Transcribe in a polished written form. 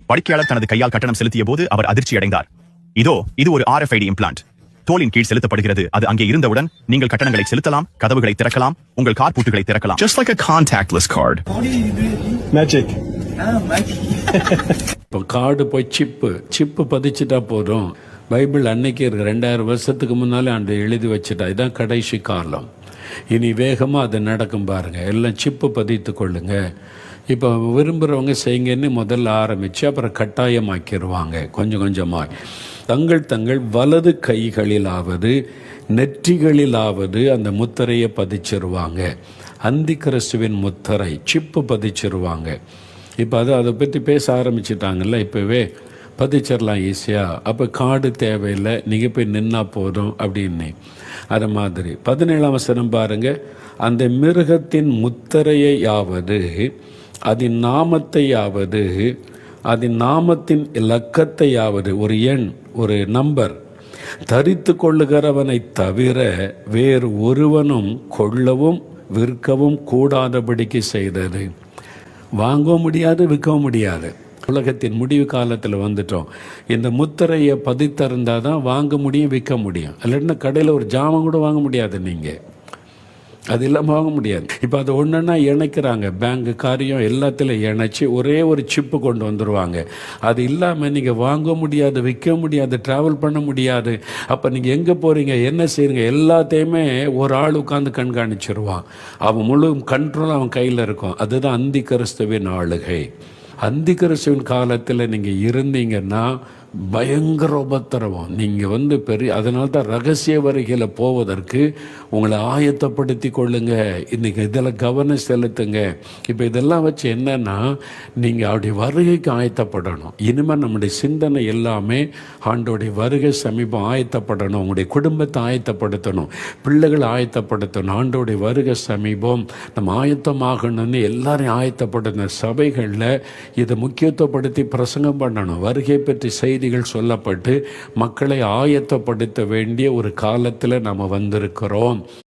வாடிக்கையாளர் தனது கையால் கட்டணம் செலுத்திய போது அவர் அதிர்ச்சி அடைந்தார். இது ஒரு RFID இம்ப்ளான்ட். தோலின் கீழ் செலுத்தப்படுகிறது. அது அங்கே இருந்தவுடன் நீங்கள் கட்டணங்களை செலுத்தலாம், கதவுகளை திறக்கலாம், உங்கள் கார் பூட்டுகளை திறக்கலாம். Just like a contactless card. Magic. இப்போ கார்டு போய் சிப்பு பதிச்சுட்டா போதும். பைபிள் அன்னைக்கு இருக்கு, 2000 வருஷத்துக்கு முன்னாலே அந்த எழுதி வச்சுட்டா. இதுதான் கடைசி காலம். இனி வேகமாக அது நடக்கும் பாருங்க. எல்லாம் சிப்பு பதித்து கொள்ளுங்க. இப்போ விரும்புகிறவங்க செய்யுங்கன்னு முதல்ல ஆரம்பித்து அப்புறம் கட்டாயமாக்கிடுவாங்க. கொஞ்சம் கொஞ்சமாக தங்கள் வலது கைகளிலாவது நெற்றிகளிலாவது அந்த முத்திரையை பதிச்சிருவாங்க. அந்தி கிறிஸ்துவின் முத்திரை சிப்பு பதிச்சிருவாங்க. இப்போ அதை பற்றி பேச ஆரம்பிச்சிட்டாங்கல்ல, இப்போவே பதிச்சிடலாம் ஈஸியாக. அப்போ கார்டு தேவையில்லை, நீங்கள் போய் நின்னா போதும் அப்படின்னு. அது மாதிரி 17ஆம் வசனம் பாருங்கள். அந்த மிருகத்தின் முத்திரையாவது அதன் நாமத்தையாவது அதன் நாமத்தின் இலக்கத்தையாவது, ஒரு எண், ஒரு நம்பர் தரித்து கொள்ளுகிறவனை தவிர வேறு ஒருவனும் கொள்ளவும் விற்கவும் கூடாதபடிக்கு செய்தது. வாங்கவும் முடியாது, விற்கவும் முடியாது. உலகத்தின் முடிவு காலத்தில் வந்துட்டோம். இந்த முத்திரையை பதித்திருந்தால் தான் வாங்க முடியும், விற்க முடியும். இல்லைன்னா கடையில் ஒரு ஜாமான் கூட வாங்க முடியாது. நீங்கள் அது இல்லாமல் வாங்க முடியாது. இப்போ அது ஒன்றுன்னா இணைக்கிறாங்க. பேங்கு காரியம் எல்லாத்திலும் இணைச்சி ஒரே ஒரு சிப்பு கொண்டு வந்துடுவாங்க. அது இல்லாமல் நீங்கள் வாங்க முடியாது, விற்க முடியாது, ட்ராவல் பண்ண முடியாது. அப்போ நீங்கள் எங்கே போகிறீங்க, என்ன செய்கிறீங்க, எல்லாத்தையுமே ஒரு ஆள் உட்காந்து கண்காணிச்சிருவான். அவன் முழு கண்ட்ரோல் அவன் கையில் இருக்கும். அதுதான் அந்தி கிறிஸ்துவின் ஆளுகை. அந்தி கிறிஸ்துவின் காலத்தில் நீங்கள் இருந்தீங்கன்னா பயங்கர உபத்திரவம். நீங்கள் பெரிய, அதனால தான் ரகசிய வருகையில் போவதற்கு உங்களை ஆயத்தப்படுத்தி கொள்ளுங்க. இன்றைக்கி இதில் கவனம் செலுத்துங்க. இப்போ இதெல்லாம் வச்சு என்னன்னா, நீங்கள் அவருடைய வருகைக்கு ஆயத்தப்படணும். இனிமேல் நம்முடைய சிந்தனை எல்லாமே ஆண்டோடைய வருகை சமீபம் ஆயத்தப்படணும். உங்களுடைய குடும்பத்தை ஆயத்தப்படுத்தணும், பிள்ளைகளை ஆயத்தப்படுத்தணும். ஆண்டோடைய வருகை சமீபம், நம்ம ஆயத்தமாகணும்னு எல்லாரையும் ஆயத்தப்படுத்தணும். சபைகளில் இதை முக்கியத்துவப்படுத்தி பிரசங்கம் பண்ணணும். வருகை பற்றி செய்திகள் சொல்லப்பட்டு மக்களை ஆயத்தப்படுத்த வேண்டிய ஒரு காலத்தில் நாம் வந்திருக்கிறோம்.